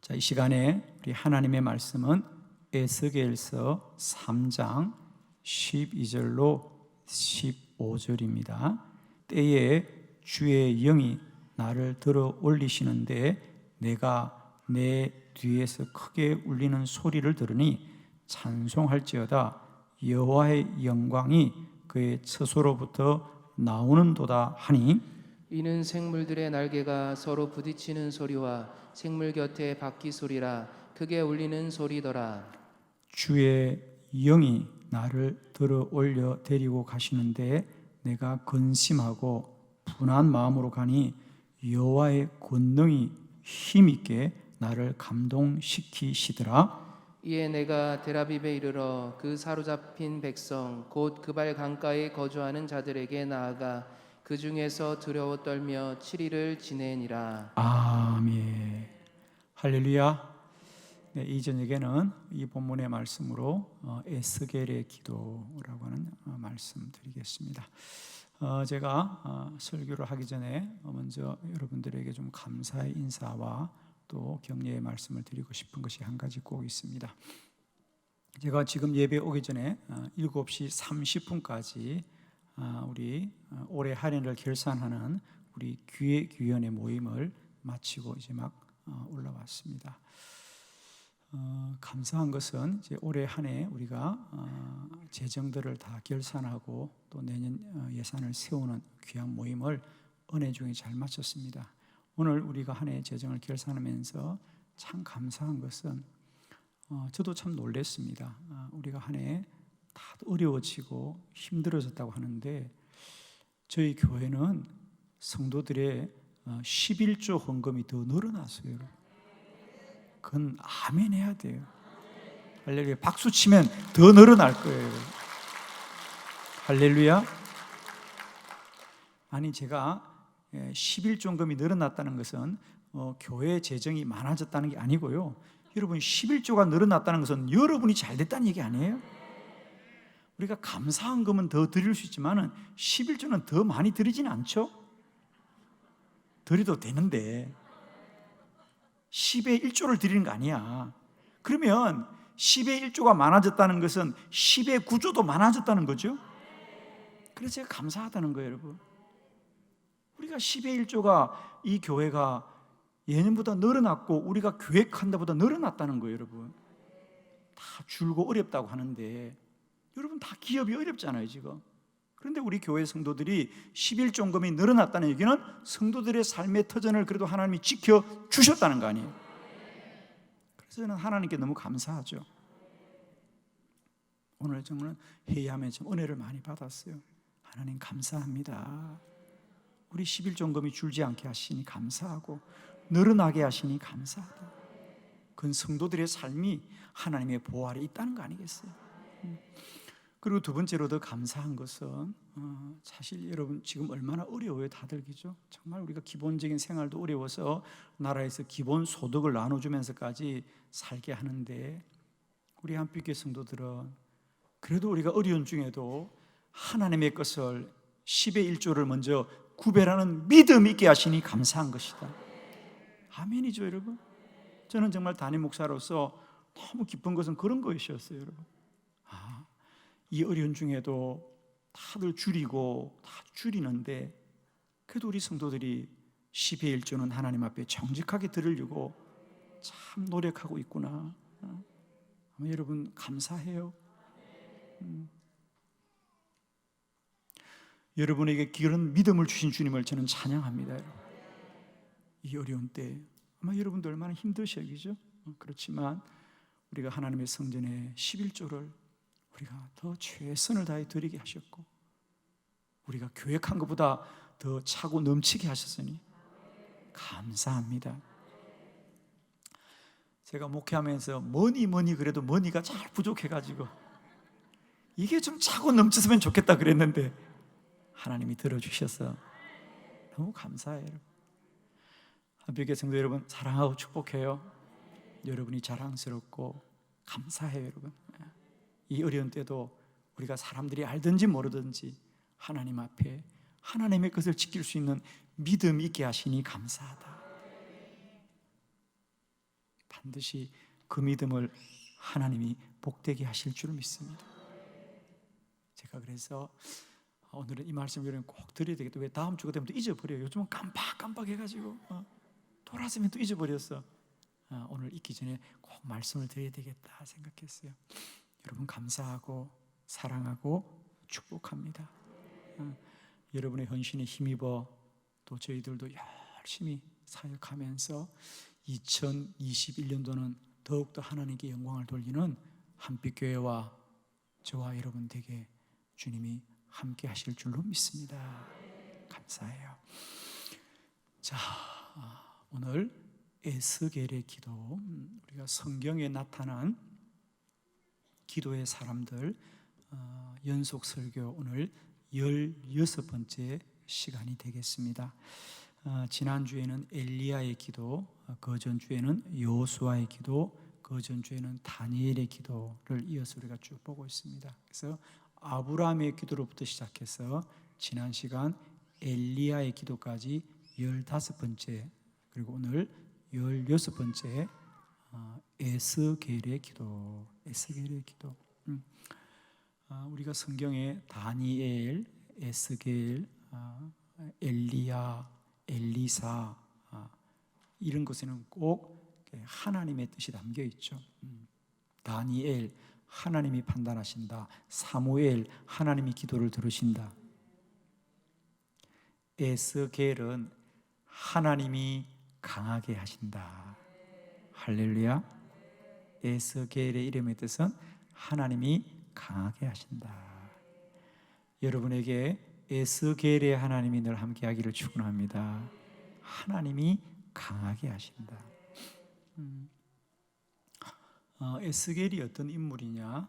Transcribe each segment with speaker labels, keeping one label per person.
Speaker 1: 자, 이 시간에 우리 하나님의 말씀은 에스겔서 3장 12절로 15절입니다. 때에 주의 영이 나를 들어 올리시는데 내가 내 뒤에서 크게 울리는 소리를 들으니 찬송할지어다. 여호와의 영광이 그의 처소로부터 나오는도다 하니,
Speaker 2: 이는 생물들의 날개가 서로 부딪히는 소리와 생물 곁에 바퀴 소리라 크게 울리는 소리더라.
Speaker 1: 주의 영이 나를 들어 올려 데리고 가시는데 내가 근심하고 분한 마음으로 가니 여호와의 권능이 힘있게 나를 감동시키시더라.
Speaker 2: 이에 내가 데라빕에 이르러 그 사로잡힌 백성 곧 그발 강가에 거주하는 자들에게 나아가 그 중에서 두려워 떨며 7일을 지내니라.
Speaker 1: 아멘. 할렐루야. 네, 이 저녁에는 이 본문의 말씀으로 에스겔의 기도라고 하는 말씀 드리겠습니다. 제가 설교를 하기 전에 먼저 여러분들에게 좀 감사의 인사와 또 격려의 말씀을 드리고 싶은 것이 한 가지 꼭 있습니다. 제가 지금 예배 오기 전에 7시 30분까지 우리 올해 할인을 결산하는 우리 기획위원회 모임을 마치고 이제 막 올라왔습니다. 감사한 것은 이제 올해 한 해 우리가 재정들을 다 결산하고 또 내년 예산을 세우는 귀한 모임을 은혜 중에 잘 마쳤습니다. 오늘 우리가 한 해 재정을 결산하면서 참 감사한 것은 저도 참 놀랐습니다. 우리가 한 해 다 어려워지고 힘들어졌다고 하는데 저희 교회는 성도들의 11조 헌금이 더 늘어났어요. 그건 아멘 해야 돼요. 할렐루야. 박수 치면 더 늘어날 거예요. 할렐루야. 아니 제가 11조금이 늘어났다는 것은 교회 재정이 많아졌다는 게 아니고요. 여러분 11조가 늘어났다는 것은 여러분이 잘 됐다는 얘기 아니에요? 우리가 감사한 금은 더 드릴 수 있지만 11조는 더 많이 드리지는 않죠? 드려도 되는데 10의 1조를 드리는 거 아니야. 그러면 10의 1조가 많아졌다는 것은 10의 9조도 많아졌다는 거죠. 그래서 제가 감사하다는 거예요, 여러분. 우리가 10의 1조가 이 교회가 예년보다 늘어났고 우리가 계획한 데보다 늘어났다는 거예요, 여러분. 다 줄고 어렵다고 하는데 여러분 다 기업이 어렵잖아요, 지금. 그런데 우리 교회 성도들이 11조금이 늘어났다는 얘기는 성도들의 삶의 터전을 그래도 하나님이 지켜주셨다는 거 아니에요. 그래서 저는 하나님께 너무 감사하죠. 오늘 정말 회의하면서 은혜를 많이 받았어요. 하나님 감사합니다. 우리 11조금이 줄지 않게 하시니 감사하고 늘어나게 하시니 감사하다. 그건 성도들의 삶이 하나님의 보호 아래 있다는 거 아니겠어요? 그리고 두 번째로 더 감사한 것은 사실 여러분 지금 얼마나 어려워요, 다들. 그죠? 정말 우리가 기본적인 생활도 어려워서 나라에서 기본 소득을 나눠주면서까지 살게 하는데 우리 한빛교회 성도들은 그래도 우리가 어려운 중에도 하나님의 것을 10의 1조를 먼저 구별하는 믿음 있게 하시니 감사한 것이다. 아멘이죠, 여러분. 저는 정말 담임 목사로서 너무 기쁜 것은 그런 것이었어요, 여러분. 이 어려운 중에도 다들 줄이고 다 줄이는데 그래도 우리 성도들이 10의 1조는 하나님 앞에 정직하게 드리려고 참 노력하고 있구나. 여러분 감사해요. 여러분에게 그런 믿음을 주신 주님을 저는 찬양합니다. 여러분. 이 어려운 때 아마 여러분도 얼마나 힘드셔요, 그죠? 그렇지만 우리가 하나님의 성전에 11조를 우리가 더 최선을 다해 드리게 하셨고 우리가 계획한 것보다 더 차고 넘치게 하셨으니 감사합니다. 제가 목회하면서 뭐니 그래도 머니가 잘 부족해가지고 이게 좀 차고 넘쳤으면 좋겠다 그랬는데 하나님이 들어주셔서 너무 감사해요. 한빛교회 성도 여러분 사랑하고 축복해요. 여러분이 자랑스럽고 감사해요, 여러분. 이 어려운 때도 우리가 사람들이 알든지 모르든지 하나님 앞에 하나님의 것을 지킬 수 있는 믿음 있게 하시니 감사하다. 반드시 그 믿음을 하나님이 복되게 하실 줄 믿습니다. 제가 그래서 오늘은 이 말씀을 꼭 드려야 되겠다. 왜 다음 주가 되면 또 잊어버려요. 요즘은 깜빡깜빡 해가지고 돌아서면 또 잊어버렸어. 오늘 잊기 전에 꼭 말씀을 드려야 되겠다 생각했어요. 여러분 감사하고 사랑하고 축복합니다. 여러분의 헌신에 힘입어 또 저희들도 열심히 사역하면서 2021년도는 더욱더 하나님께 영광을 돌리는 한빛교회와 저와 여러분 되게 주님이 함께 하실 줄로 믿습니다. 감사해요. 자, 오늘 에스겔의 기도, 우리가 성경에 나타난 기도의 사람들 연속 설교 오늘 16번째 시간이 되겠습니다. 지난주에는 엘리야의 기도, 그 전주에는 여호수아의 기도, 그 전주에는 다니엘의 기도를 이어서 우리가 쭉 보고 있습니다. 그래서 아브라함의 기도로부터 시작해서 지난 시간 엘리야의 기도까지 15번째, 그리고 오늘 16번째 에스겔의 기도, 에스겔의 기도. 우리가 성경에 다니엘, 에스겔, 엘리야, 엘리사 이런 것에는 꼭 하나님의 뜻이 담겨 있죠. 다니엘, 하나님이 판단하신다. 사무엘, 하나님이 기도를 들으신다. 에스겔은 하나님이 강하게 하신다. 할렐루야. 에스겔의 이름의 뜻은 하나님이 강하게 하신다. 여러분에게 에스겔의 하나님이 늘 함께 하기를 축원합니다. 하나님이 강하게 하신다. 에스겔이 어떤 인물이냐?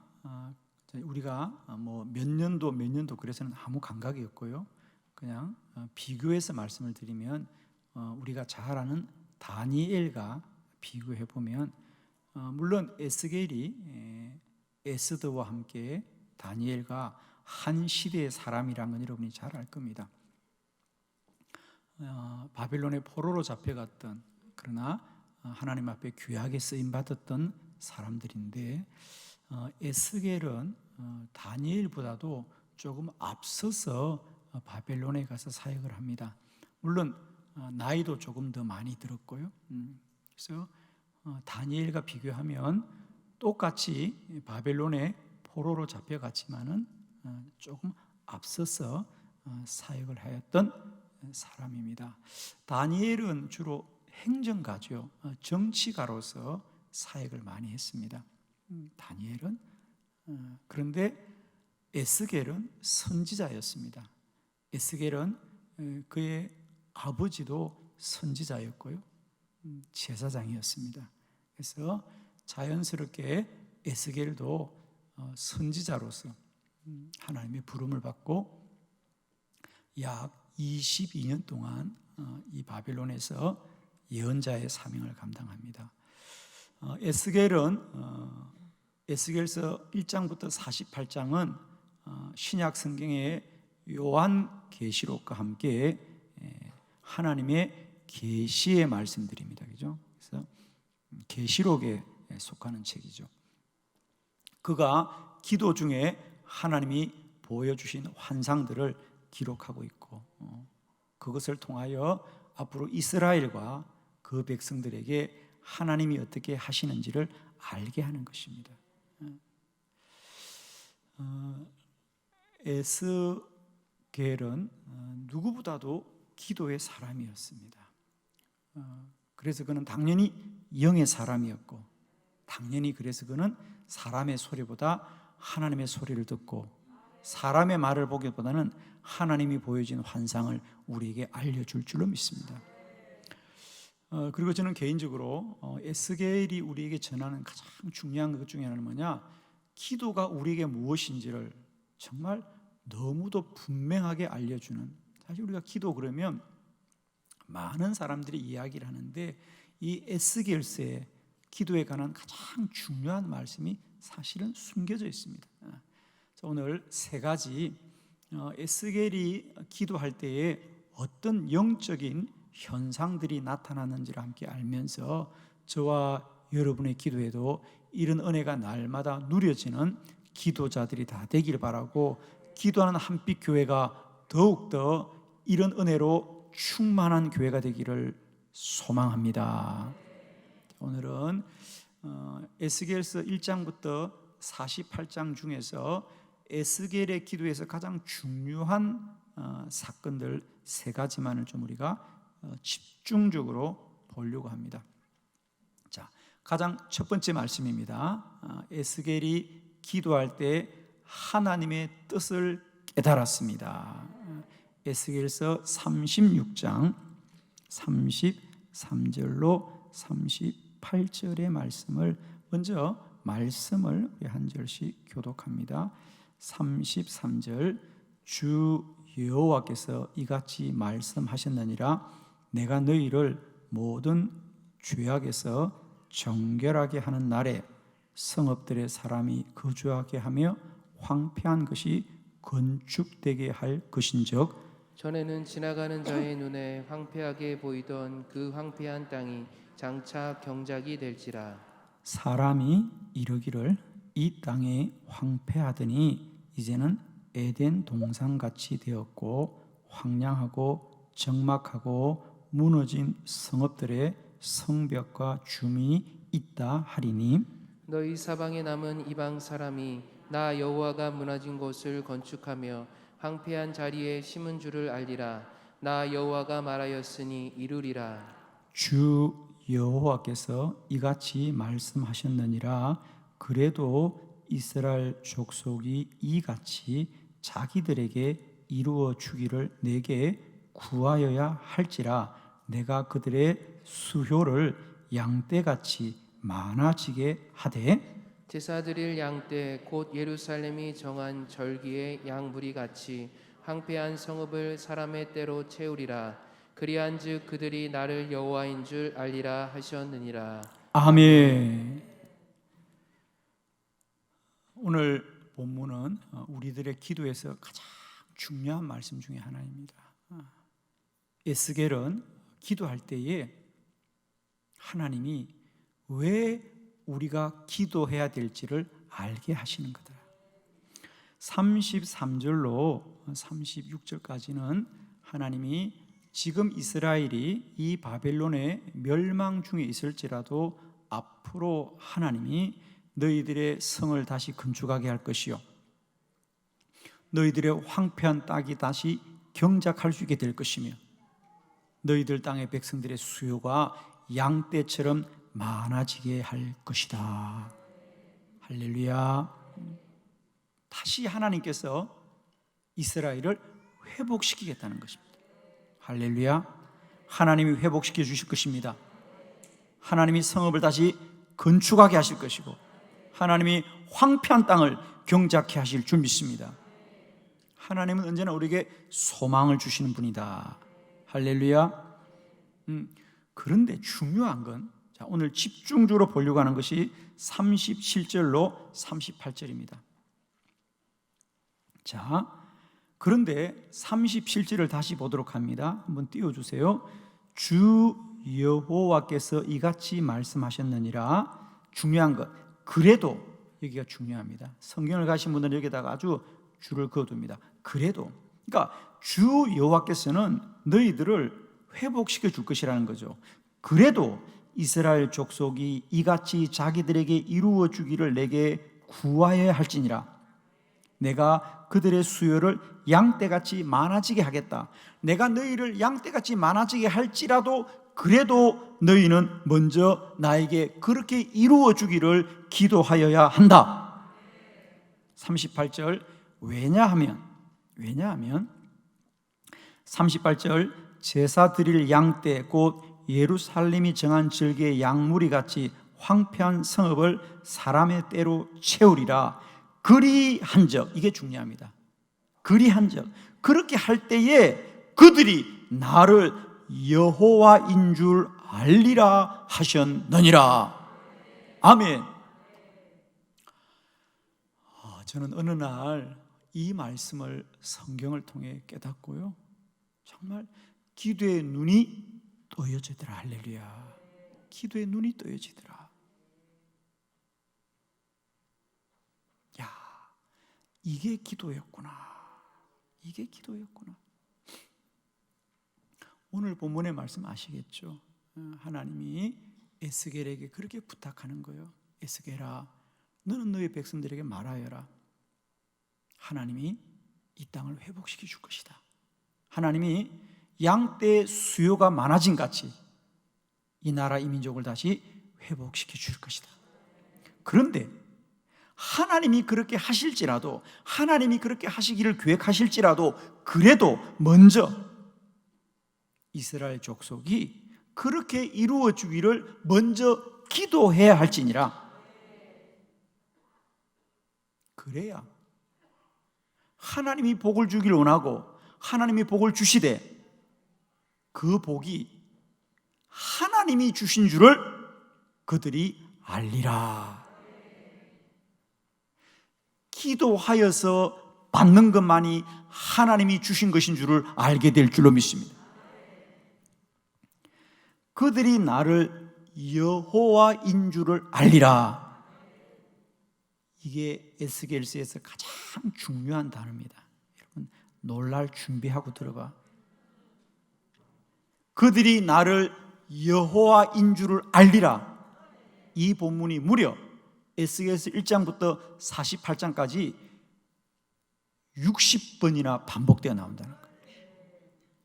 Speaker 1: 우리가 뭐 몇 년도 그래서는 아무 감각이 없고요. 그냥 비교해서 말씀을 드리면 우리가 잘 아는 다니엘과 비교해 보면 물론 에스겔이 에스더와 함께 다니엘과 한 시대의 사람이란 건 여러분이 잘 알 겁니다. 바벨론의 포로로 잡혀갔던, 그러나 하나님 앞에 귀하게 쓰임받았던 사람들인데 에스겔은 다니엘보다도 조금 앞서서 바벨론에 가서 사역을 합니다. 물론 나이도 조금 더 많이 들었고요. 그래서 다니엘과 비교하면 똑같이 바벨론에 포로로 잡혀갔지만은 조금 앞서서 사역을 하였던 사람입니다. 다니엘은 주로 행정가죠. 정치가로서 사역을 많이 했습니다. 다니엘은 그런데 에스겔은 선지자였습니다. 에스겔은 그의 아버지도 선지자였고요, 제사장이었습니다. 그래서 자연스럽게 에스겔도 선지자로서 하나님의 부름을 받고 약 22년 동안 이 바벨론에서 예언자의 사명을 감당합니다. 에스겔서 1장부터 48장은 신약 성경의 요한 계시록과 함께 하나님의 계시의 말씀들입니다. 그죠? 그래서 계시록에 속하는 책이죠. 그가 기도 중에 하나님이 보여주신 환상들을 기록하고 있고 그것을 통하여 앞으로 이스라엘과 그 백성들에게 하나님이 어떻게 하시는지를 알게 하는 것입니다. 에스겔은 누구보다도 기도의 사람이었습니다. 그래서 그는 당연히 영의 사람이었고, 당연히 그래서 그는 사람의 소리보다 하나님의 소리를 듣고 사람의 말을 보기보다는 하나님이 보여진 환상을 우리에게 알려줄 줄로 믿습니다. 그리고 저는 개인적으로 에스겔이 우리에게 전하는 가장 중요한 것 중에 하나는 뭐냐, 기도가 우리에게 무엇인지를 정말 너무도 분명하게 알려주는, 사실 우리가 기도 그러면 많은 사람들이 이야기를 하는데 이 에스겔서의 기도에 관한 가장 중요한 말씀이 사실은 숨겨져 있습니다. 오늘 세 가지 에스겔이 기도할 때에 어떤 영적인 현상들이 나타나는지를 함께 알면서 저와 여러분의 기도에도 이런 은혜가 날마다 누려지는 기도자들이 다 되길 바라고, 기도하는 한빛 교회가 더욱더 이런 은혜로 충만한 교회가 되기를 소망합니다. 오늘은 에스겔서 1장부터 48장 중에서 에스겔의 기도에서 가장 중요한 사건들 3가지만을 좀 우리가 집중적으로 보려고 합니다. 자, 가장 첫 번째 말씀입니다. 에스겔이 기도할 때 하나님의 뜻을 깨달았습니다. 에스겔서 36장 33절로 38절의 말씀을 먼저 말씀을 우리 한 절씩 교독합니다. 33절, 주 여호와께서 이같이 말씀하셨느니라. 내가 너희를 모든 죄악에서 정결하게 하는 날에 성읍들의 사람이 거주하게 하며 황폐한 것이 건축되게 할 것인즉,
Speaker 2: 전에는 지나가는 자의 눈에 황폐하게 보이던 그 황폐한 땅이 장차 경작이 될지라.
Speaker 1: 사람이 이르기를 이 땅이 황폐하더니 이제는 에덴 동산같이 되었고 황량하고 적막하고 무너진 성읍들의 성벽과 주민이 있다 하리니,
Speaker 2: 너희 사방에 남은 이방 사람이 나 여호와가 무너진 곳을 건축하며 황폐한 자리에 심은 줄을 알리라. 나 여호와가 말하였으니 이루리라.
Speaker 1: 주 여호와께서 이같이 말씀하셨느니라. 그래도 이스라엘 족속이 이같이 자기들에게 이루어 주기를 내게 구하여야 할지라. 내가 그들의 수효를 양떼같이 많아지게 하되,
Speaker 2: 제사 드릴 양떼 곧 예루살렘이 정한 절기의 양무리 같이 황폐한 성읍을 사람의 때로 채우리라. 그리한즉 그들이 나를 여호와인 줄 알리라 하셨느니라.
Speaker 1: 아멘. 오늘 본문은 우리들의 기도에서 가장 중요한 말씀 중에 하나입니다. 에스겔은 기도할 때에 하나님이 왜 우리가 기도해야 될지를 알게 하시는 거다. 33절로 36절까지는 하나님이 지금 이스라엘이 이 바벨론의 멸망 중에 있을지라도 앞으로 하나님이 너희들의 성을 다시 건축하게 할 것이요, 너희들의 황폐한 땅이 다시 경작할 수 있게 될 것이며, 너희들 땅의 백성들의 수요가 양떼처럼 많아지게 할 것이다. 할렐루야. 다시 하나님께서 이스라엘을 회복시키겠다는 것입니다. 할렐루야. 하나님이 회복시켜 주실 것입니다. 하나님이 성읍을 다시 건축하게 하실 것이고, 하나님이 황폐한 땅을 경작케 하실 줄 믿습니다. 하나님은 언제나 우리에게 소망을 주시는 분이다. 할렐루야. 그런데 중요한 건, 자, 오늘 집중적으로 보려고 하는 것이 37절로 38절입니다. 자, 그런데 37절을 다시 보도록 합니다. 한번 띄워주세요. 주 여호와께서 이같이 말씀하셨느니라. 중요한 것, 그래도, 여기가 중요합니다. 성경을 가신 분들은 여기다가 아주 줄을 그어둡니다. 그래도, 그러니까 주 여호와께서는 너희들을 회복시켜 줄 것이라는 거죠. 그래도 이스라엘 족속이 이같이 자기들에게 이루어 주기를 내게 구하여야 할지니라. 내가 그들의 수요를 양떼같이 많아지게 하겠다. 내가 너희를 양떼같이 많아지게 할지라도 그래도 너희는 먼저 나에게 그렇게 이루어 주기를 기도하여야 한다. 38절, 왜냐하면 38절, 제사 드릴 양떼 곧 예루살렘이 정한 절기의 양무리 같이 황폐한 성읍을 사람의 때로 채우리라. 그리한적, 이게 중요합니다. 그리한적, 그렇게 할 때에 그들이 나를 여호와인 줄 알리라 하셨느니라. 아멘. 저는 어느 날 이 말씀을 성경을 통해 깨닫고요, 정말 기도의 눈이 떠여지더라. 할렐루야. 기도의 눈이 떠여지더라. 이게 기도였구나. 이게 기도였구나. 오늘 본문의 말씀 아시겠죠? 하나님이 에스겔에게 그렇게 부탁하는 거예요. 에스겔아, 너는 너희 백성들에게 말하여라. 하나님이 이 땅을 회복시켜 줄 것이다. 하나님이 양떼의 수요가 많아진 같이 이 나라 이 민족을 다시 회복시켜 줄 것이다. 그런데 하나님이 그렇게 하실지라도, 하나님이 그렇게 하시기를 계획하실지라도, 그래도 먼저 이스라엘 족속이 그렇게 이루어 주기를 먼저 기도해야 할지니라. 그래야 하나님이 복을 주기를 원하고 하나님이 복을 주시되 그 복이 하나님이 주신 줄을 그들이 알리라. 기도하여서 받는 것만이 하나님이 주신 것인 줄을 알게 될 줄로 믿습니다. 그들이 나를 여호와인 줄을 알리라. 이게 에스겔서에서 가장 중요한 단어입니다. 여러분, 놀랄 준비하고 들어봐. 그들이 나를 여호와인 줄을 알리라. 이 본문이 무려 에스겔서 1장부터 48장까지 60번이나 반복되어 나온다는 거예요.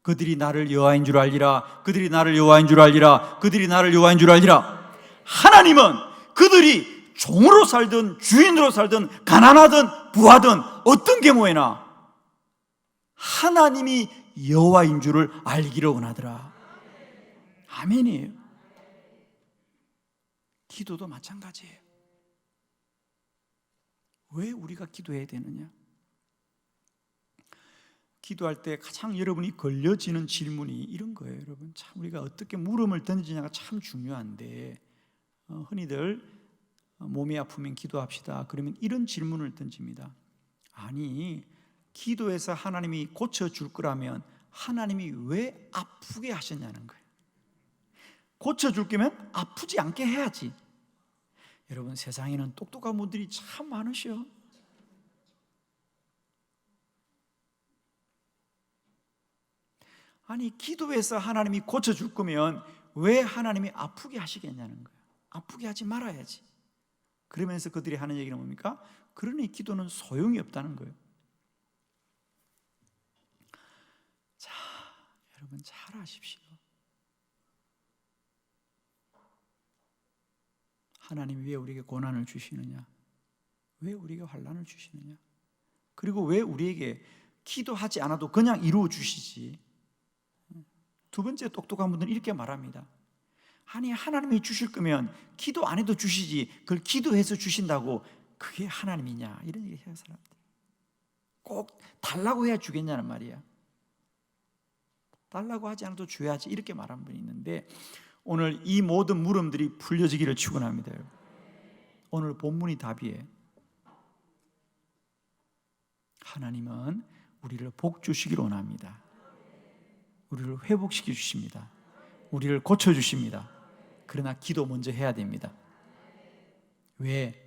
Speaker 1: 그들이 나를 여호와인 줄 알리라. 그들이 나를 여호와인 줄 알리라. 그들이 나를 여호와인 줄 알리라. 하나님은 그들이 종으로 살든 주인으로 살든 가난하든 부하든 어떤 경우에나 하나님이 여호와인 줄을 알기를 원하더라. 아멘이에요. 기도도 마찬가지예요. 왜 우리가 기도해야 되느냐? 기도할 때 가장 여러분이 걸려지는 질문이 이런 거예요. 여러분, 참 우리가 어떻게 물음을 던지냐가 참 중요한데, 흔히들 몸이 아프면 기도합시다 그러면 이런 질문을 던집니다. 아니, 기도해서 하나님이 고쳐줄 거라면 하나님이 왜 아프게 하셨냐는 거예요. 고쳐줄 거면 아프지 않게 해야지. 여러분, 세상에는 똑똑한 분들이 참 많으셔. 아니, 기도해서 하나님이 고쳐줄 거면 왜 하나님이 아프게 하시겠냐는 거예요. 아프게 하지 말아야지. 그러면서 그들이 하는 얘기는 뭡니까? 그러니 기도는 소용이 없다는 거예요. 자, 여러분 잘 아십시오. 하나님이 왜 우리에게 고난을 주시느냐? 왜 우리에게 환난을 주시느냐? 그리고 왜 우리에게 기도하지 않아도 그냥 이루어 주시지? 두 번째 똑똑한 분들은 이렇게 말합니다. 아니, 하나님이 주실 거면 기도 안 해도 주시지, 그걸 기도해서 주신다고 그게 하나님이냐? 이런 얘기 해요, 사람들. 꼭 달라고 해야 주겠냐는 말이야. 달라고 하지 않아도 줘야지, 이렇게 말하는 분이 있는데, 오늘 이 모든 물음들이 풀려지기를 축원합니다. 오늘 본문이 답이에요. 하나님은 우리를 복 주시기를 원합니다. 우리를 회복시켜 주십니다. 우리를 고쳐 주십니다. 그러나 기도 먼저 해야 됩니다. 왜?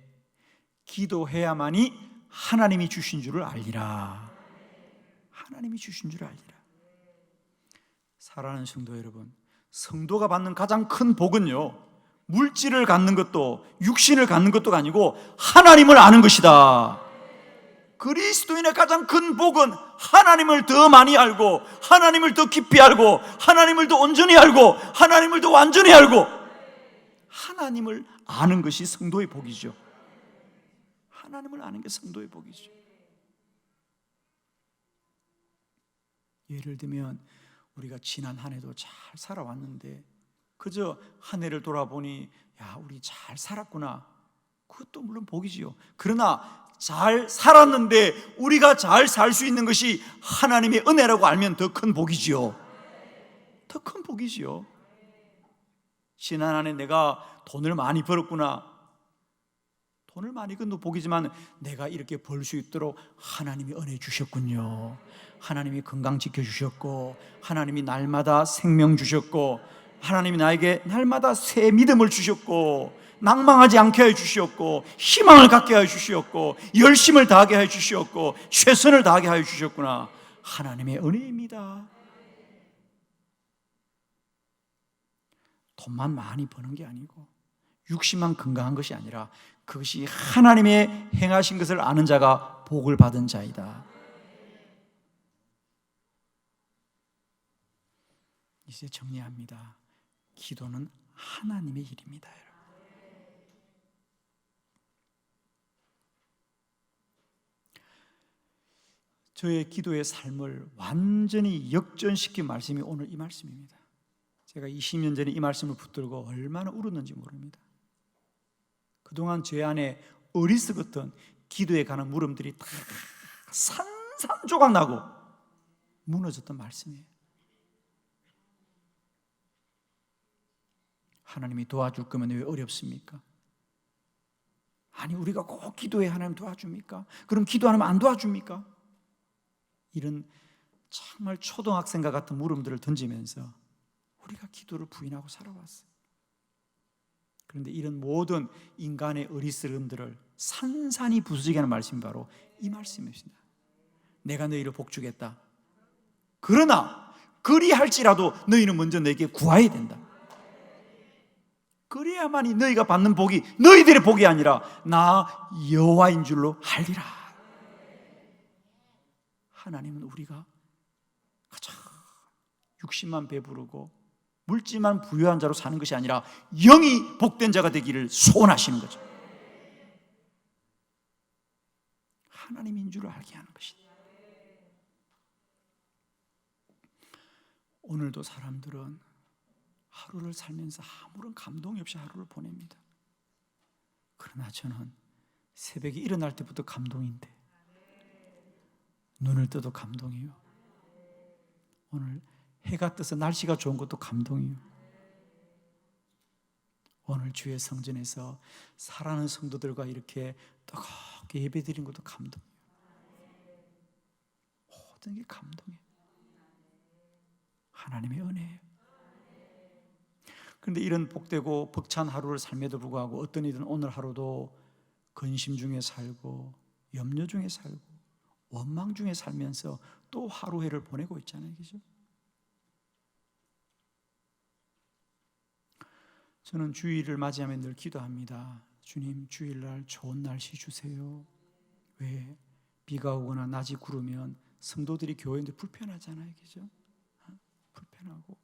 Speaker 1: 기도해야만이 하나님이 주신 줄을 알리라. 하나님이 주신 줄을 알리라. 사랑하는 성도 여러분, 성도가 받는 가장 큰 복은요, 물질을 갖는 것도 육신을 갖는 것도 아니고 하나님을 아는 것이다. 그리스도인의 가장 큰 복은 하나님을 더 많이 알고, 하나님을 더 깊이 알고, 하나님을 더 온전히 알고, 하나님을 더 완전히 알고, 하나님을 아는 것이 성도의 복이죠. 하나님을 아는 게 성도의 복이죠. 예를 들면 우리가 지난 한 해도 잘 살아왔는데 그저 한 해를 돌아보니 야, 우리 잘 살았구나. 그것도 물론 복이지요. 그러나 잘 살았는데 우리가 잘 살 수 있는 것이 하나님의 은혜라고 알면 더 큰 복이지요. 더 큰 복이지요. 지난 한 해 내가 돈을 많이 벌었구나. 돈을 많이 번도 복이지만 내가 이렇게 벌 수 있도록 하나님이 은혜 주셨군요. 하나님이 건강 지켜주셨고, 하나님이 날마다 생명 주셨고, 하나님이 나에게 날마다 새 믿음을 주셨고, 낭망하지 않게 해 주시었고, 희망을 갖게 해 주시었고, 열심을 다하게 해 주시었고, 최선을 다하게 해 주셨구나. 하나님의 은혜입니다. 돈만 많이 버는 게 아니고 육신만 건강한 것이 아니라 그것이 하나님의 행하신 것을 아는 자가 복을 받은 자이다. 이제 정리합니다. 기도는 하나님의 일입니다. 저의 기도의 삶을 완전히 역전시킨 말씀이 오늘 이 말씀입니다. 제가 20년 전에 이 말씀을 붙들고 얼마나 울었는지 모릅니다. 그동안 제 안에 어리석었던 기도에 관한 물음들이 다 산산조각 나고 무너졌던 말씀이에요. 하나님이 도와줄 거면 왜 어렵습니까? 아니, 우리가 꼭 기도해 하나님 도와줍니까? 그럼 기도 안 하면 안 도와줍니까? 이런 정말 초등학생과 같은 물음들을 던지면서 우리가 기도를 부인하고 살아왔어요. 그런데 이런 모든 인간의 어리석음들을 산산이 부수지게 하는 말씀이 바로 이 말씀입니다. 내가 너희를 복주겠다. 그러나 그리할지라도 너희는 먼저 내게 구해야 된다. 그래야만이 너희가 받는 복이 너희들의 복이 아니라 나 여호와인 줄로 알리라. 하나님은 우리가 가장 육신만 배부르고 물질만 부유한 자로 사는 것이 아니라 영이 복된 자가 되기를 소원하시는 거죠. 하나님인 줄을 알게 하는 것이다. 오늘도 사람들은 하루를 살면서 아무런 감동이 없이 하루를 보냅니다. 그러나 저는 새벽에 일어날 때부터 감동인데 눈을 떠도 감동이요. 오늘 해가 떠서 날씨가 좋은 것도 감동이요. 오늘 주의 성전에서 사랑하는 성도들과 이렇게 뜨겁게 예배드린 것도 감동이요. 모든 게 감동이에요. 하나님의 은혜예요. 그런데 이런 복되고 벅찬 하루를 삶에도 불구하고 어떤 이든 오늘 하루도 근심 중에 살고 염려 중에 살고 원망 중에 살면서 또 하루해를 보내고 있잖아요. 그죠? 저는 주일을 맞이하면 늘 기도합니다. 주님, 주일날 좋은 날씨 주세요. 왜? 비가 오거나 낮이 구르면 성도들이 교회인데 불편하잖아요. 그죠? 불편하고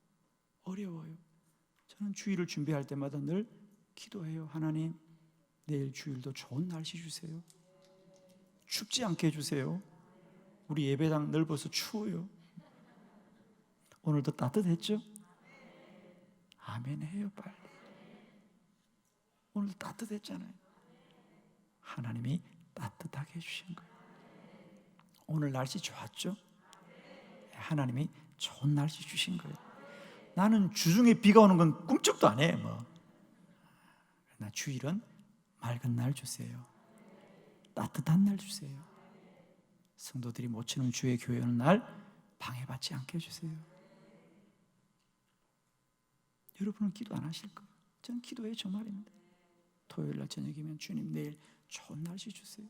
Speaker 1: 어려워요. 저는 주일을 준비할 때마다 늘 기도해요. 하나님, 내일 주일도 좋은 날씨 주세요. 춥지 않게 해주세요. 우리 예배당 넓어서 추워요. 오늘도 따뜻했죠? 아멘 해요, 빨리. 오늘도 따뜻했잖아요. 하나님이 따뜻하게 해주신 거예요. 오늘 날씨 좋았죠? 하나님이 좋은 날씨 주신 거예요. 나는 주중에 비가 오는 건 꿈쩍도 안 해. 그러나 주일은 맑은 날 주세요. 따뜻한 날 주세요. 성도들이 모치는 주의 교회 오는 날 방해받지 않게 해주세요. 여러분은 기도 안 하실 거예요. 저는 기도해요. 정말입니다. 토요일날 저녁이면 주님 내일 좋은 날씨 주세요.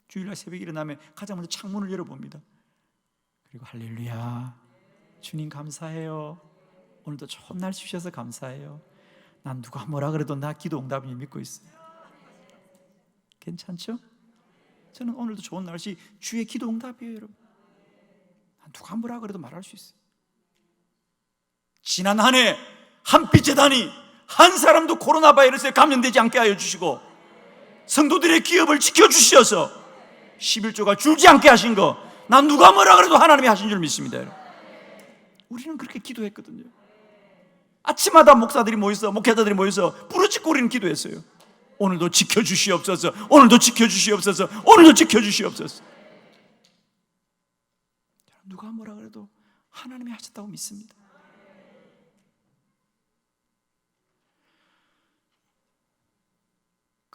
Speaker 1: 주일날 새벽에 일어나면 가장 먼저 창문을 열어봅니다. 그리고 할렐루야, 주님 감사해요. 오늘도 좋은 날씨 주셔서 감사해요. 난 누가 뭐라 그래도 나 기도 응답을 믿고 있어요. 괜찮죠? 저는 오늘도 좋은 날씨 주의 기도 응답이에요. 여러분, 누가 뭐라 그래도 말할 수 있어요. 지난 한 해 한빛재단이 한 사람도 코로나 바이러스에 감염되지 않게 하여 주시고 성도들의 기업을 지켜주셔서 11조가 줄지 않게 하신 거, 난 누가 뭐라 그래도 하나님이 하신 줄 믿습니다. 여러분, 우리는 그렇게 기도했거든요. 아침마다 목사들이 모여서, 목회자들이 모여서 부르짖고 우리는 기도했어요. 오늘도 지켜주시옵소서, 오늘도 지켜주시옵소서, 오늘도 지켜주시옵소서. 누가 뭐라 그래도 하나님이 하셨다고 믿습니다.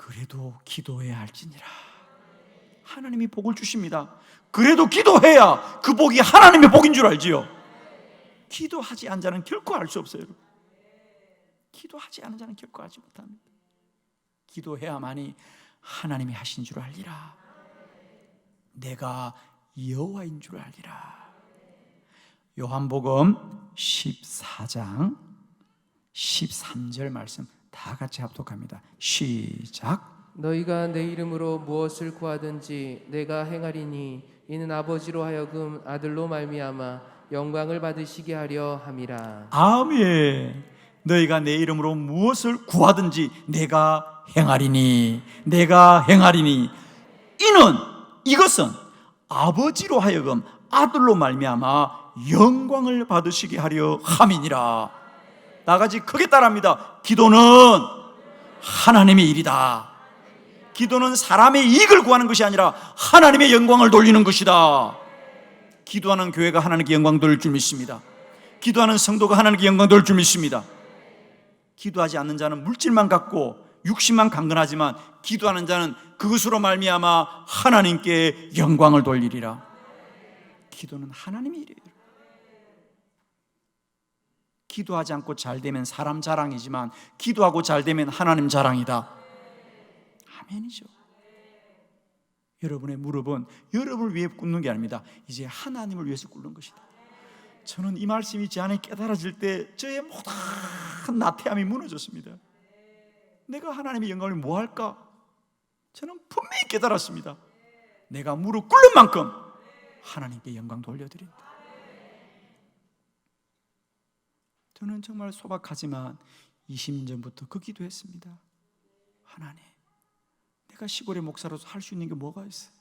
Speaker 1: 그래도 기도해야 할지니라. 하나님이 복을 주십니다. 그래도 기도해야 그 복이 하나님의 복인 줄 알지요. 기도하지 않은 자는 결코 알 수 없어요. 여러분. 기도하지 않은 자는 결코 알지 못합니다. 기도해야만이 하나님이 하신 줄 알리라. 내가 여호와인 줄 알리라. 요한복음 14장 13절 말씀 다 같이 합독합니다. 시작.
Speaker 2: 너희가 내 이름으로 무엇을 구하든지 내가 행하리니 이는 아버지로 하여금 아들로 말미암아 영광을 받으시게 하려 함이라.
Speaker 1: 아멘. 너희가 내 이름으로 무엇을 구하든지 내가 행하리니, 내가 행하리니, 이것은 아버지로 하여금 아들로 말미암아 영광을 받으시게 하려 함이니라. 나같이 크게 따라합니다. 기도는 하나님의 일이다. 기도는 사람의 이익을 구하는 것이 아니라 하나님의 영광을 돌리는 것이다. 기도하는 교회가 하나님께 영광 돌릴 줄 믿습니다. 기도하는 성도가 하나님께 영광 돌릴 줄 믿습니다. 기도하지 않는 자는 물질만 갖고 육신만 강건하지만 기도하는 자는 그것으로 말미암아 하나님께 영광을 돌리리라. 기도는 하나님의 일이에요. 기도하지 않고 잘 되면 사람 자랑이지만 기도하고 잘 되면 하나님 자랑이다. 아멘이죠. 여러분의 무릎은 여러분을 위해 꿇는 게 아닙니다. 이제 하나님을 위해서 꿇는 것이다. 저는 이 말씀이 제 안에 깨달아질 때 저의 모든 나태함이 무너졌습니다. 내가 하나님의 영광을 뭐 할까? 저는 분명히 깨달았습니다. 내가 무릎 꿇는 만큼 하나님께 영광 돌려드린다. 저는 정말 소박하지만 20년 전부터 그 기도했습니다. 하나님, 내가 시골의 목사로서 할 수 있는 게 뭐가 있어요?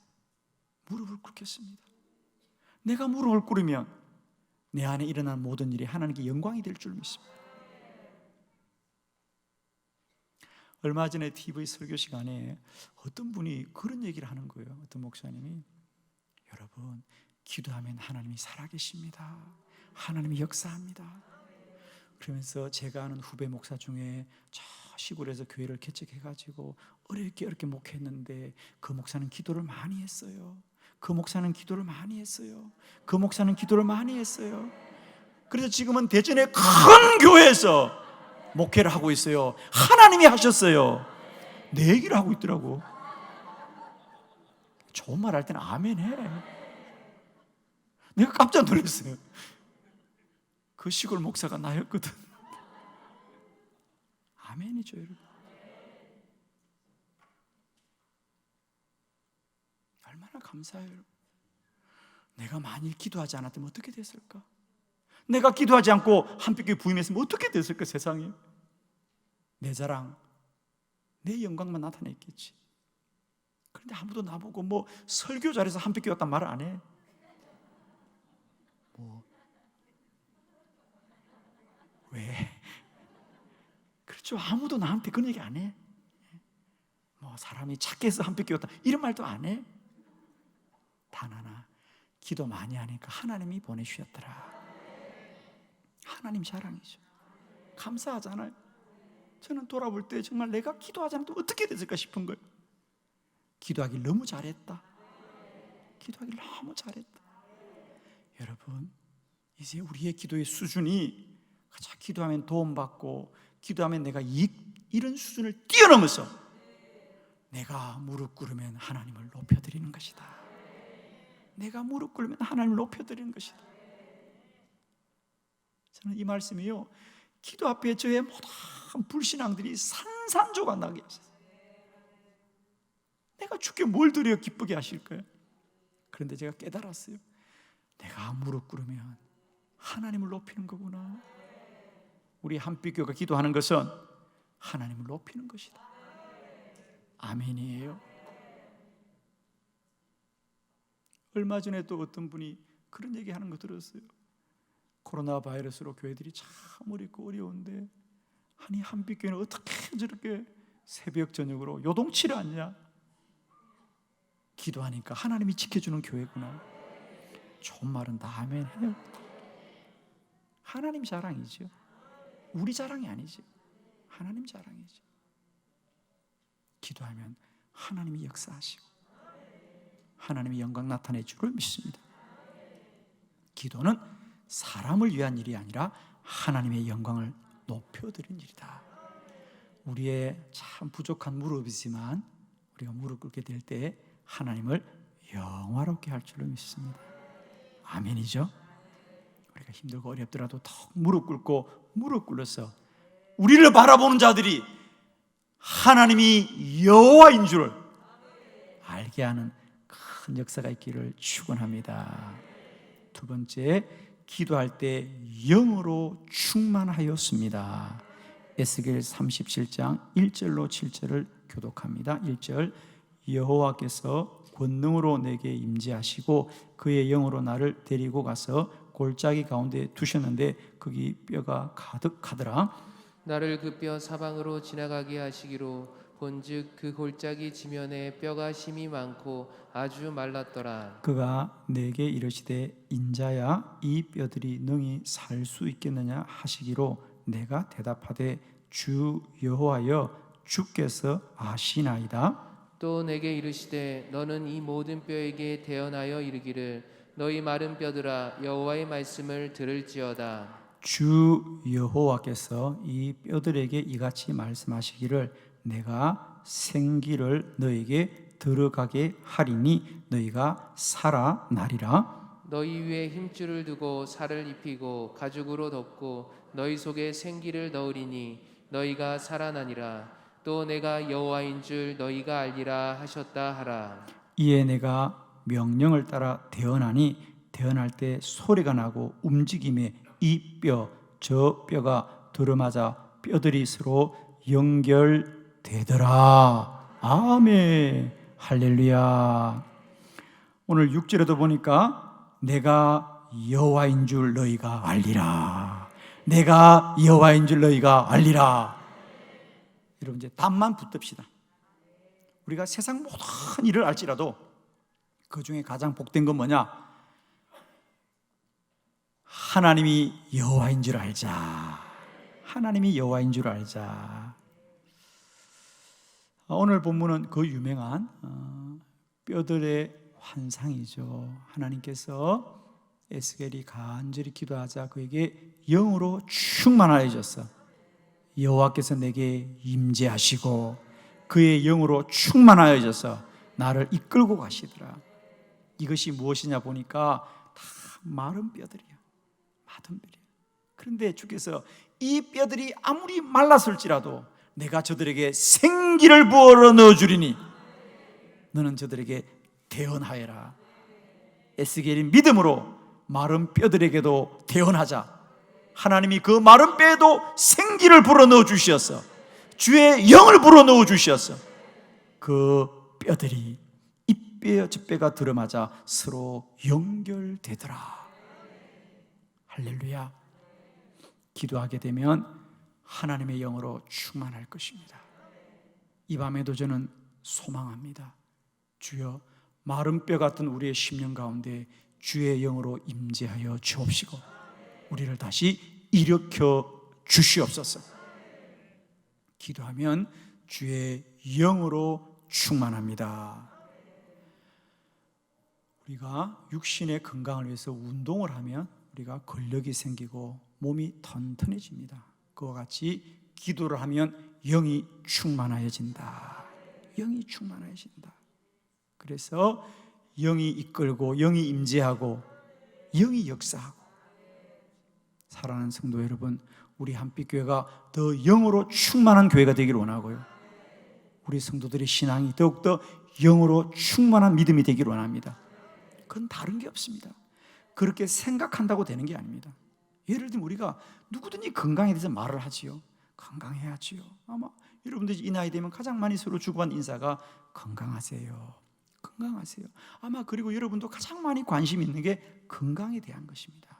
Speaker 1: 무릎을 꿇겠습니다. 내가 무릎을 꿇으면 내 안에 일어난 모든 일이 하나님께 영광이 될 줄 믿습니다. 얼마 전에 TV 설교 시간에 어떤 분이 그런 얘기를 하는 거예요. 어떤 목사님이, 여러분, 기도하면 하나님이 살아계십니다. 하나님이 역사합니다. 그러면서 제가 아는 후배 목사 중에 저 시골에서 교회를 개척해가지고 어렵게 목회했는데 그 목사는 기도를 많이 했어요. 그 목사는 기도를 많이 했어요. 그 목사는 기도를 많이 했어요. 그래서 지금은 대전의 큰 교회에서 목회를 하고 있어요. 하나님이 하셨어요. 내 얘기를 하고 있더라고. 좋은 말 할 때는 아멘 해. 내가 깜짝 놀랐어요. 그 시골 목사가 나였거든. 아멘이죠, 여러분. 얼마나 감사해요, 여러분. 내가 만일 기도하지 않았다면 어떻게 됐을까? 내가 기도하지 않고 한빛교회 부임했으면 어떻게 됐을까, 세상에? 내 자랑, 내 영광만 나타냈겠지. 그런데 아무도 나보고 뭐 설교 잘해서 한빛교회 왔단 말을 안 해. 왜? 그렇죠. 아무도 나한테 그런 얘기 안 해. 뭐 사람이 착해서 한빛교회 왔다 이런 말도 안 해. 단 하나, 기도 많이 하니까 하나님이 보내주셨더라. 하나님 자랑이죠. 감사하잖아요. 저는 돌아볼 때 정말 내가 기도하지 않으면 어떻게 됐을까 싶은 거예요. 기도하길 너무 잘했다. 기도하길 너무 잘했다. 여러분, 이제 우리의 기도의 수준이 기도하면 도움받고 기도하면 내가 이런 수준을 뛰어넘어서 내가 무릎 꿇으면 하나님을 높여드리는 것이다. 내가 무릎 꿇으면 하나님을 높여드리는 것이다. 저는 이 말씀이요, 기도 앞에 저의 모든 불신앙들이 산산조각 나게 하셨어요. 내가 주께 뭘 드려야 기쁘게 하실까요? 그런데 제가 깨달았어요. 내가 무릎 꿇으면 하나님을 높이는 거구나. 우리 한빛교회가 기도하는 것은 하나님을 높이는 것이다. 아멘이에요. 얼마 전에 또 어떤 분이 그런 얘기하는 거 들었어요. 코로나 바이러스로 교회들이 참 어렵고 어려운데 아니 한빛교회는 어떻게 저렇게 새벽 저녁으로 요동치를 않냐? 기도하니까 하나님이 지켜주는 교회구나. 좋은 말은 다 아멘 해요. 하나님 자랑이죠. 우리 자랑이 아니지. 하나님 자랑이지. 기도하면 하나님이 역사하시고 하나님의 영광 나타낼 줄을 믿습니다. 기도는 사람을 위한 일이 아니라 하나님의 영광을 높여드리는 일이다. 우리의 참 부족한 무릎이지만 우리가 무릎 꿇게 될 때 하나님을 영화롭게 할 줄로 믿습니다. 아멘이죠? 우리가 힘들고 어렵더라도 턱 무릎 꿇고 무릎 꿇어서 우리를 바라보는 자들이 하나님이 여호와인 줄 알게 하는 큰 역사가 있기를 축원합니다. 두 번째, 기도할 때 영으로 충만하였습니다. 에스겔 37장 1절로 7절을 교독합니다. 1절, 여호와께서 권능으로 내게 임재하시고 그의 영으로 나를 데리고 가서 골짜기 가운데 두셨는데 거기 뼈가 가득하더라.
Speaker 2: 나를 그 뼈 사방으로 지나가게 하시기로 본즉 그 골짜기 지면에 뼈가 심이 많고 아주 말랐더라.
Speaker 1: 그가 내게 이르시되 인자야 이 뼈들이 능히 살 수 있겠느냐 하시기로 내가 대답하되 주 여호와여 주께서 아시나이다.
Speaker 2: 또 내게 이르시되 너는 이 모든 뼈에게 대언하여 이르기를 너희 마른 뼈들아 여호와의 말씀을 들을지어다.
Speaker 1: 주 여호와께서 이 뼈들에게 이같이 말씀하시기를 내가 생기를 너에게 들어가게 하리니 너희가 살아나리라.
Speaker 2: 너희 위에 힘줄을 두고 살을 입히고 가죽으로 덮고 너희 속에 생기를 넣으리니 너희가 살아나니라. 또 내가 여호와인 줄 너희가 알리라 하셨다 하라.
Speaker 1: 이에 내가 명령을 따라 대언하니 대언할 때 소리가 나고 움직임에 이 뼈 저 뼈가 들어맞아 뼈들이 서로 연결되더라. 아멘. 할렐루야. 오늘 6절에도 보니까 내가 여호와인 줄 너희가 알리라. 내가 여호와인 줄 너희가 알리라. 여러분 이제 답만 붙듭시다. 우리가 세상 모든 일을 알지라도 그 중에 가장 복된 건 뭐냐? 하나님이 여호와인 줄 알자. 하나님이 여호와인 줄 알자. 오늘 본문은 그 유명한 뼈들의 환상이죠. 하나님께서 에스겔이 간절히 기도하자 그에게 영으로 충만하여졌어. 여호와께서 내게 임재하시고 그의 영으로 충만하여져서 나를 이끌고 가시더라. 이것이 무엇이냐 보니까 다 마른 뼈들이야. 마른 뼈들이야. 그런데 주께서 이 뼈들이 아무리 말랐을지라도 내가 저들에게 생기를 부어 넣어주리니 너는 저들에게 대언하여라. 에스겔이 믿음으로 마른 뼈들에게도 대언하자. 하나님이 그 마른 뼈에도 생기를 불어넣어 주셨어. 주의 영을 불어넣어 주셨어. 그 뼈들이 이 뼈 저 뼈가 들어맞아 서로 연결되더라. 할렐루야. 기도하게 되면 하나님의 영으로 충만할 것입니다. 이 밤에도 저는 소망합니다. 주여 마른 뼈 같은 우리의 심령 가운데 주의 영으로 임재하여 주옵시고 우리를 다시 일으켜 주시옵소서. 기도하면 주의 영으로 충만합니다. 우리가 육신의 건강을 위해서 운동을 하면 우리가 근력이 생기고 몸이 튼튼해집니다. 그와 같이 기도를 하면 영이 충만해진다. 영이 충만해진다. 그래서 영이 이끌고 영이 임재하고 영이 역사하고 사랑하는 성도 여러분, 우리 한빛교회가 더 영으로 충만한 교회가 되기를 원하고요. 우리 성도들의 신앙이 더욱더 영으로 충만한 믿음이 되기를 원합니다. 그건 다른 게 없습니다. 그렇게 생각한다고 되는 게 아닙니다. 예를 들면 우리가 누구든지 건강에 대해서 말을 하지요. 건강해야지요. 아마 여러분들이 이 나이 되면 가장 많이 서로 주고받는 인사가 건강하세요. 건강하세요. 아마 그리고 여러분도 가장 많이 관심 있는 게 건강에 대한 것입니다.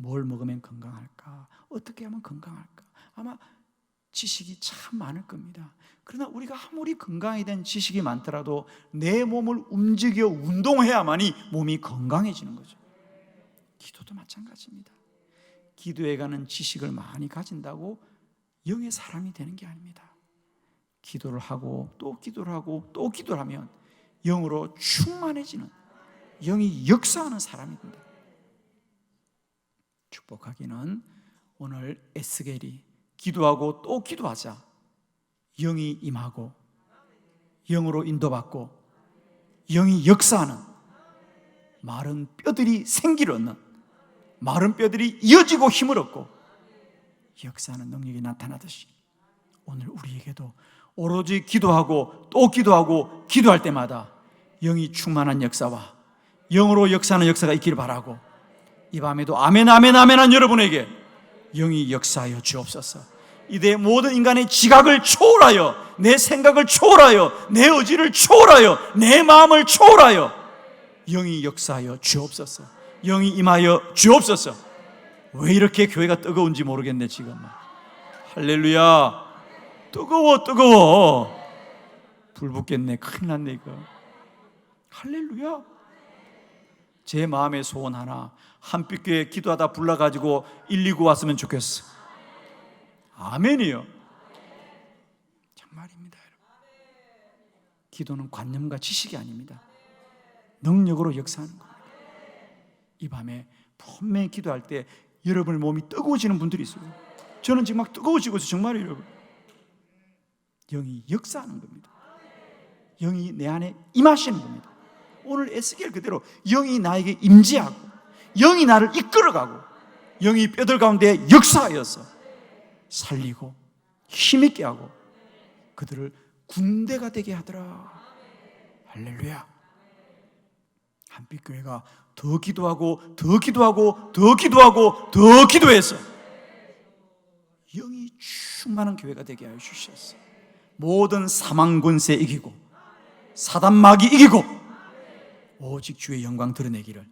Speaker 1: 뭘 먹으면 건강할까? 어떻게 하면 건강할까? 아마 지식이 참 많을 겁니다. 그러나 우리가 아무리 건강에 대한 지식이 많더라도 내 몸을 움직여 운동해야만이 몸이 건강해지는 거죠. 기도도 마찬가지입니다. 기도에 관한 지식을 많이 가진다고 영의 사람이 되는 게 아닙니다. 기도를 하고 또 기도를 하고 또 기도를 하면 영으로 충만해지는, 영이 역사하는 사람이 된다. 축복하기는 오늘 에스겔이 기도하고 또 기도하자 영이 임하고 영으로 인도받고 영이 역사하는 마른 뼈들이 생기를 얻는 마른 뼈들이 이어지고 힘을 얻고 역사하는 능력이 나타나듯이 오늘 우리에게도 오로지 기도하고 또 기도하고 기도할 때마다 영이 충만한 역사와 영으로 역사하는 역사가 있기를 바라고 이 밤에도 아멘 아멘 아멘한 여러분에게 영이 역사하여 주옵소서. 이대 모든 인간의 지각을 초월하여 내 생각을 초월하여 내 의지를 초월하여 내 마음을 초월하여 영이 역사하여 주옵소서. 영이 임하여 주옵소서. 왜 이렇게 교회가 뜨거운지 모르겠네 지금. 할렐루야. 뜨거워 불 붙겠네. 큰일 났네 이거. 할렐루야. 제 마음의 소원 하나, 한빛교회 기도하다 불러가지고 119 왔으면 좋겠어. 아멘이요. 정말입니다 여러분. 기도는 관념과 지식이 아닙니다. 능력으로 역사하는 겁니다. 이 밤에 분명히 기도할 때 여러분의 몸이 뜨거워지는 분들이 있어요. 저는 지금 막 뜨거워지고 있어요. 정말이에요 여러분. 영이 역사하는 겁니다. 영이 내 안에 임하시는 겁니다. 오늘 에스겔 그대로 영이 나에게 임재하고 영이 나를 이끌어가고 영이 뼈들 가운데 역사하여서 살리고 힘있게 하고 그들을 군대가 되게 하더라. 할렐루야. 한빛교회가 더 기도하고 더 기도하고 더 기도하고 더 기도해서 영이 충만한 교회가 되게 하여 주셨어. 모든 사망 권세 이기고 사단 마귀 이기고 오직 주의 영광 드러내기를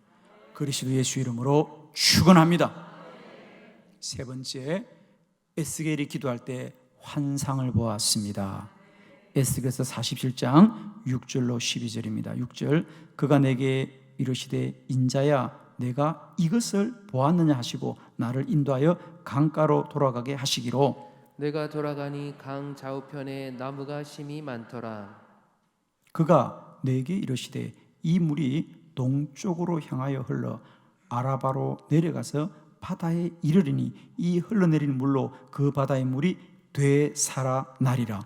Speaker 1: 그리스도 예수 이름으로 축원합니다. 세 번째, 에스겔이 기도할 때 환상을 보았습니다. 에스겔서 47장 6절로 12절입니다. 6절, 그가 내게 이르시되 인자야 내가 이것을 보았느냐 하시고 나를 인도하여 강가로 돌아가게 하시기로
Speaker 2: 내가 돌아가니 강 좌우편에 나무가 심이 많더라.
Speaker 1: 그가 내게 이르시되 이 물이 동쪽으로 향하여 흘러 아라바로 내려가서 바다에 이르리니 이 흘러내리는 물로 그 바다의 물이 되살아나리라.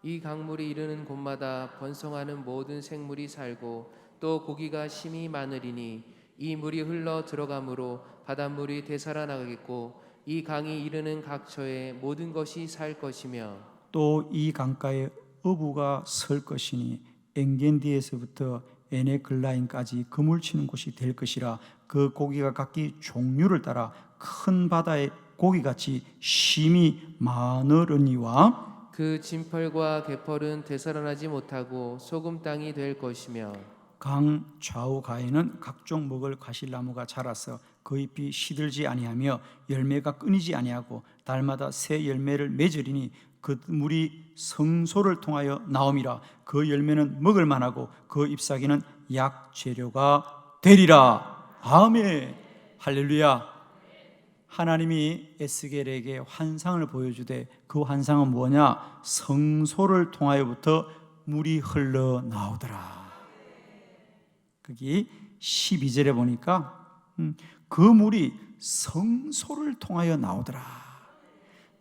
Speaker 2: 이 강물이 이르는 곳마다 번성하는 모든 생물이 살고 또 고기가 심이 많으리니 이 물이 흘러 들어가므로 바닷물이 되살아나겠고 이 강이 이르는 각처에 모든 것이 살 것이며
Speaker 1: 또 이 강가에 어부가 설 것이니 엔겐디에서부터 에네글라인까지 그물치는 곳이 될 것이라. 그 고기가 각기 종류를 따라 큰 바다의 고기같이 심이 많으니와
Speaker 2: 그 진펄과 개펄은 되살아나지 못하고 소금 땅이 될 것이며
Speaker 1: 강 좌우 가에는 각종 먹을 과실나무가 자라서 그 잎이 시들지 아니하며 열매가 끊이지 아니하고 달마다 새 열매를 맺으리니 그 물이 성소를 통하여 나옴이라. 그 열매는 먹을 만하고 그 잎사귀는 약재료가 되리라. 아멘. 할렐루야. 하나님이 에스겔에게 환상을 보여주되 그 환상은 뭐냐? 성소를 통하여부터 물이 흘러나오더라. 거기 12절에 보니까 그 물이 성소를 통하여 나오더라.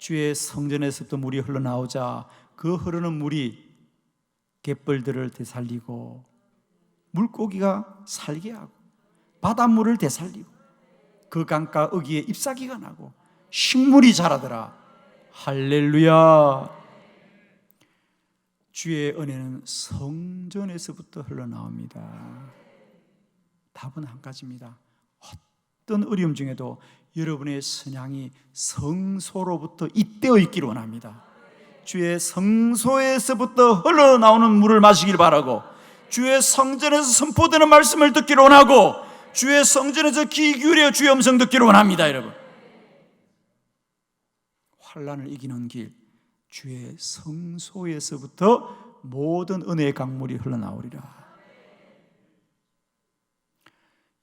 Speaker 1: 주의 성전에서부터 물이 흘러나오자 그 흐르는 물이 갯벌들을 되살리고 물고기가 살게 하고 바닷물을 되살리고 그 강가 어귀에 잎사귀가 나고 식물이 자라더라. 할렐루야. 주의 은혜는 성전에서부터 흘러나옵니다. 답은 한 가지입니다. 어떤 어려움 중에도 여러분의 선양이 성소로부터 잇대어 있기를 원합니다. 주의 성소에서부터 흘러나오는 물을 마시길 바라고, 주의 성전에서 선포되는 말씀을 듣기를 원하고, 주의 성전에서 귀 기울여 주의 음성 듣기를 원합니다. 여러분, 환난을 이기는 길, 주의 성소에서부터 모든 은혜의 강물이 흘러나오리라.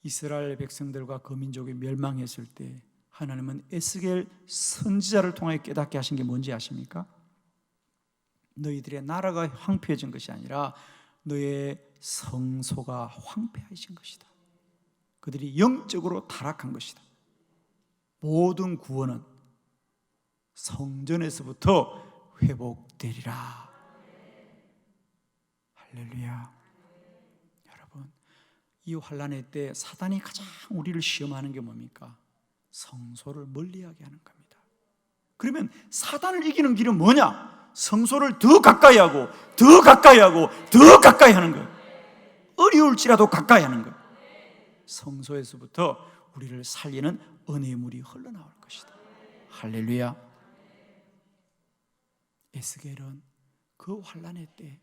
Speaker 1: 이스라엘 백성들과 그 민족이 멸망했을 때 하나님은 에스겔 선지자를 통해 깨닫게 하신 게 뭔지 아십니까? 너희들의 나라가 황폐해진 것이 아니라 너의 성소가 황폐해진 것이다. 그들이 영적으로 타락한 것이다. 모든 구원은 성전에서부터 회복되리라. 할렐루야. 여러분, 이 환난의 때 사단이 가장 우리를 시험하는 게 뭡니까? 성소를 멀리하게 하는 겁니다. 그러면 사단을 이기는 길은 뭐냐? 성소를 더 가까이 하고 더 가까이 하고 더 가까이 하는 거예요. 어려울지라도 가까이 하는 거예요. 성소에서부터 우리를 살리는 은혜의 물이 흘러나올 것이다. 할렐루야. 에스겔은 그 환난의 때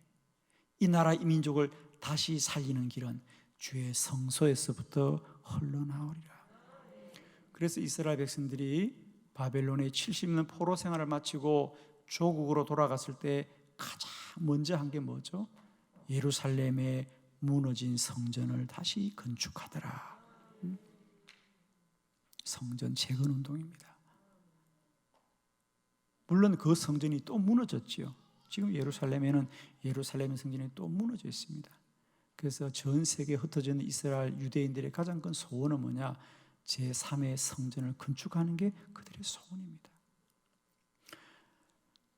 Speaker 1: 이 나라 이 민족을 다시 살리는 길은 주의 성소에서부터 흘러나오리라. 그래서 이스라엘 백성들이 바벨론의 70년 포로 생활을 마치고 조국으로 돌아갔을 때 가장 먼저 한 게 뭐죠? 예루살렘의 무너진 성전을 다시 건축하더라. 성전 재건 운동입니다. 물론 그 성전이 또 무너졌지요. 지금 예루살렘의 성전이 또 무너져 있습니다. 그래서 전 세계에 흩어져 있는 이스라엘 유대인들의 가장 큰 소원은 뭐냐? 제3의 성전을 건축하는 게 그들의 소원입니다.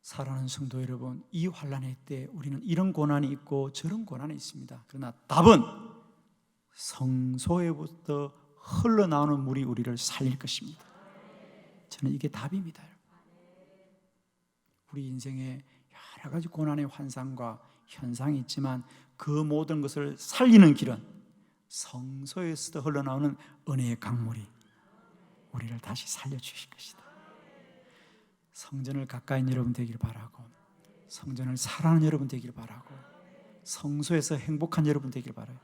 Speaker 1: 사랑하는 성도 여러분, 이 환난의 때 우리는 이런 고난이 있고 저런 고난이 있습니다. 그러나 답은 성소에부터 흘러나오는 물이 우리를 살릴 것입니다. 저는 이게 답입니다. 우리 인생에 여러 가지 고난의 환상과 현상이 있지만 그 모든 것을 살리는 길은 성소에서 흘러나오는 은혜의 강물이 우리를 다시 살려주실 것이다. 성전을 가까이 있는 여러분 되기를 바라고, 성전을 사랑하는 여러분 되기를 바라고, 성소에서 행복한 여러분 되기를 바라요.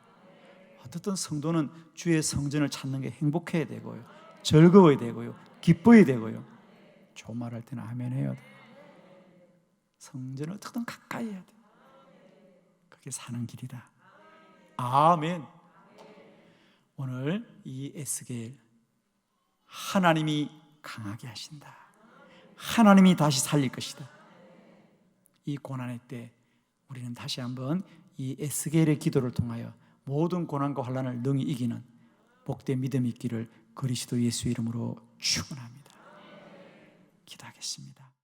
Speaker 1: 어떻든 성도는 주의 성전을 찾는 게 행복해야 되고요, 즐거워야 되고요, 기뻐야 되고요. 좋은 말 할 때는 아멘 해야 돼요. 성전을 어떻든 가까이 해야 돼요. 그게 사는 길이다. 아멘. 오늘 이 에스겔, 하나님이 강하게 하신다. 하나님이 다시 살릴 것이다. 이 고난의 때 우리는 다시 한번 이 에스겔의 기도를 통하여 모든 고난과 환난을 능히 이기는 복된 믿음이 있기를 그리스도 예수 이름으로 축원합니다. 기도하겠습니다.